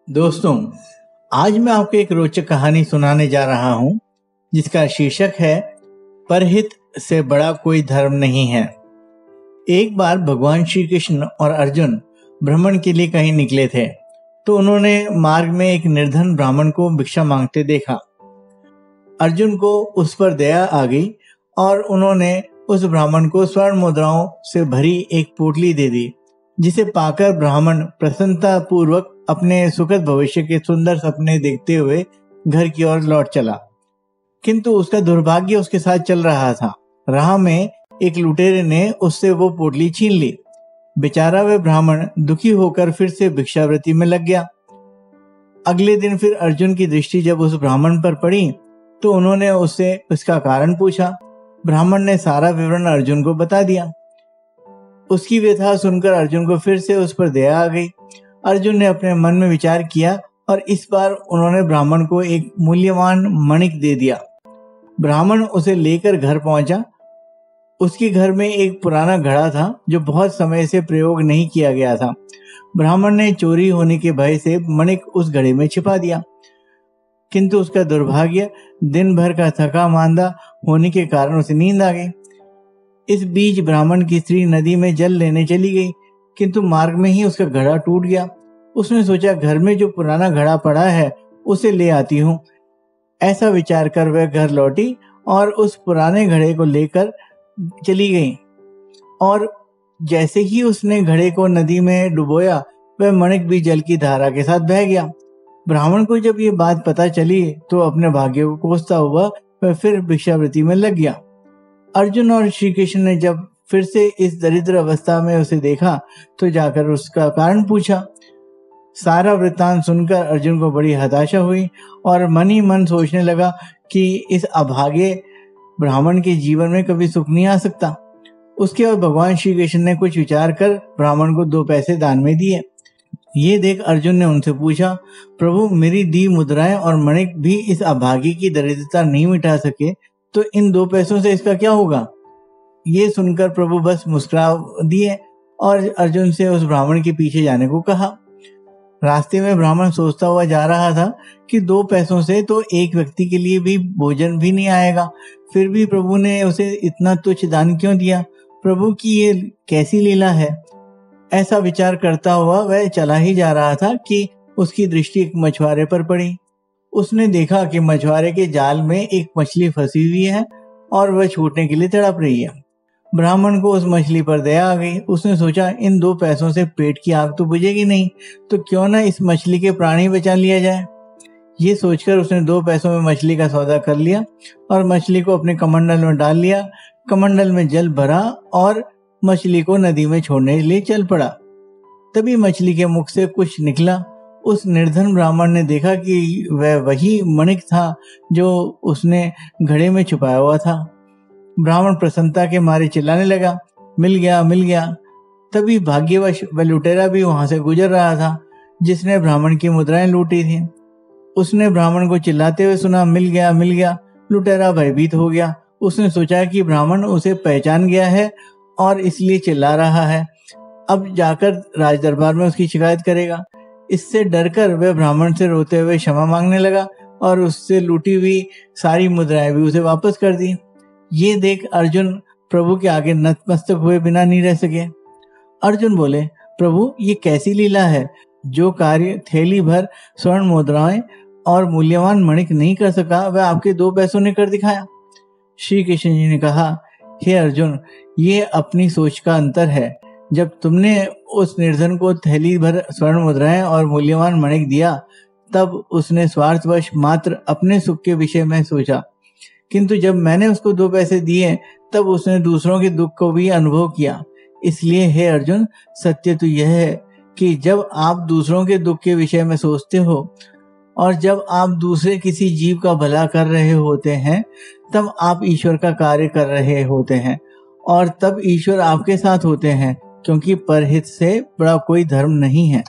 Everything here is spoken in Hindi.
दोस्तों, आज मैं आपको एक रोचक कहानी सुनाने जा रहा हूं, जिसका शीर्षक है परहित से बड़ा कोई धर्म नहीं है। एक बार भगवान श्री कृष्ण और अर्जुन भ्रमण के लिए कहीं निकले थे, तो उन्होंने मार्ग में एक निर्धन ब्राह्मण को भिक्षा मांगते देखा। अर्जुन को उस पर दया आ गई और उन्होंने उस ब्राह्मण को स्वर्ण मुद्राओं से भरी एक पोटली दे दी, जिसे पाकर ब्राह्मण प्रसन्नता पूर्वक अपने सुखद भविष्य के सुंदर सपने देखते हुए घर की ओर लौट चला। किंतु उसका दुर्भाग्य उसके साथ चल रहा था। राह में एक लुटेरे ने उससे वो पोटली छीन ली। बेचारा वह ब्राह्मण दुखी होकर फिर से भिक्षावृत्ति में लग गया। अगले दिन फिर अर्जुन की दृष्टि जब उस ब्राह्मण पर पड़ी, तो उन्होंने उससे इसका कारण पूछा। ब्राह्मण ने सारा विवरण अर्जुन को बता दिया। उसकी व्यथा सुनकर अर्जुन को फिर से उस पर दया आ गई। अर्जुन ने अपने मन में विचार किया और इस बार उन्होंने ब्राह्मण को एक मूल्यवान मणिक दे दिया। ब्राह्मण उसे लेकर घर पहुंचा। उसके घर में एक पुराना घड़ा था, जो बहुत समय से प्रयोग नहीं किया गया था। ब्राह्मण ने चोरी होने के भय से मणिक उस घड़े में छिपा दिया, किंतु उसका दुर्भाग्य दिन भर का थका मांदा होने के कारण उसे नींद आ गई। इस बीच ब्राह्मण की स्त्री नदी में जल लेने चली गई, किंतु मार्ग में ही उसका घड़ा टूट गया। उसने सोचा, घर में जो पुराना घड़ा पड़ा है उसे ले आती हूँ। ऐसा विचार कर वह घर लौटी और उस पुराने घड़े को लेकर चली गई। और जैसे ही उसने घड़े को नदी में डुबोया, वह मणिक भी जल की धारा के साथ बह गया। ब्राह्मण को जब ये बात पता चली, तो अपने भाग्य को कोसता हुआ वह फिर भिक्षावृत्ति में लग गया। अर्जुन और श्री कृष्ण ने जब फिर से इस दरिद्र अवस्था में उसे देखा, तो जाकर उसका कारण पूछा। सारा वृत्तांत सुनकर अर्जुन को बड़ी हताशा हुई और मन ही मन सोचने लगा कि इस अभागे ब्राह्मण के जीवन में कभी सुख नहीं आ सकता। उसके बाद भगवान श्री कृष्ण ने कुछ विचार कर ब्राह्मण को 2 पैसे दान में दिए। ये देख अर्जुन ने उनसे पूछा, प्रभु, मेरी दी मुद्राएं और मणिक भी इस अभागी की दरिद्रता नहीं मिटा सके, तो इन 2 पैसों से इसका क्या होगा? ये सुनकर प्रभु बस मुस्कुरा दिए और अर्जुन से उस ब्राह्मण के पीछे जाने को कहा। रास्ते में ब्राह्मण सोचता हुआ जा रहा था कि 2 पैसों से तो एक व्यक्ति के लिए भी भोजन भी नहीं आएगा, फिर भी प्रभु ने उसे इतना तुच्छ दान क्यों दिया? प्रभु की ये कैसी लीला है? ऐसा विचार करता हुआ वह चला ही जा रहा था कि उसकी दृष्टि एक मछुआरे पर पड़ी। उसने देखा कि मछुआरे के जाल में एक मछली फंसी हुई है और वह छूटने के लिए तड़प रही है। ब्राह्मण को उस मछली पर दया आ गई। उसने सोचा, इन 2 पैसों से पेट की आग तो बुझेगी नहीं, तो क्यों ना इस मछली के प्राणी बचा लिया जाए। ये सोचकर उसने 2 पैसों में मछली का सौदा कर लिया और मछली को अपने कमंडल में डाल लिया। कमंडल में जल भरा और मछली को नदी में छोड़ने के लिए चल पड़ा। तभी मछली के मुख से कुछ निकला। उस निर्धन ब्राह्मण ने देखा कि वह वही मणिक था जो उसने घड़े में छुपाया हुआ था। ब्राह्मण प्रसन्नता के मारे चिल्लाने लगा, मिल गया, मिल गया। तभी भाग्यवश वह लुटेरा भी वहां से गुजर रहा था, जिसने ब्राह्मण की मुद्राएं लूटी थी। उसने ब्राह्मण को चिल्लाते हुए सुना, मिल गया, मिल गया। लुटेरा भयभीत हो गया। उसने सोचा कि ब्राह्मण उसे पहचान गया है और इसलिए चिल्ला रहा है। अब जाकर राज दरबार में उसकी शिकायत करेगा। इससे डरकर वह ब्राह्मण से रोते हुए क्षमा मांगने लगा और उससे लूटी हुई सारी मुद्राएं भी उसे वापस कर दी। ये देख अर्जुन प्रभु के आगे नतमस्तक हुए बिना नहीं रह सके। अर्जुन बोले, प्रभु, ये कैसी लीला है? जो कार्य थैली भर स्वर्ण मुद्राएं और मूल्यवान मणिक नहीं कर सका, वह आपके 2 पैसों ने कर दिखाया। श्री कृष्ण जी ने कहा, हे अर्जुन, ये अपनी सोच का अंतर है। जब तुमने उस निर्धन को थैली भर स्वर्ण मुद्राएं और मूल्यवान मणिक दिया, तब उसने स्वार्थवश मात्र अपने सुख के विषय में सोचा, किंतु जब मैंने उसको 2 पैसे दिए, तब उसने दूसरों के दुख को भी अनुभव किया। इसलिए हे अर्जुन, सत्य तो यह है कि जब आप दूसरों के दुख के विषय में सोचते हो और जब आप दूसरे किसी जीव का भला कर रहे होते हैं, तब आप ईश्वर का कार्य कर रहे होते हैं और तब ईश्वर आपके साथ होते हैं, क्योंकि परहित से बड़ा कोई धर्म नहीं है।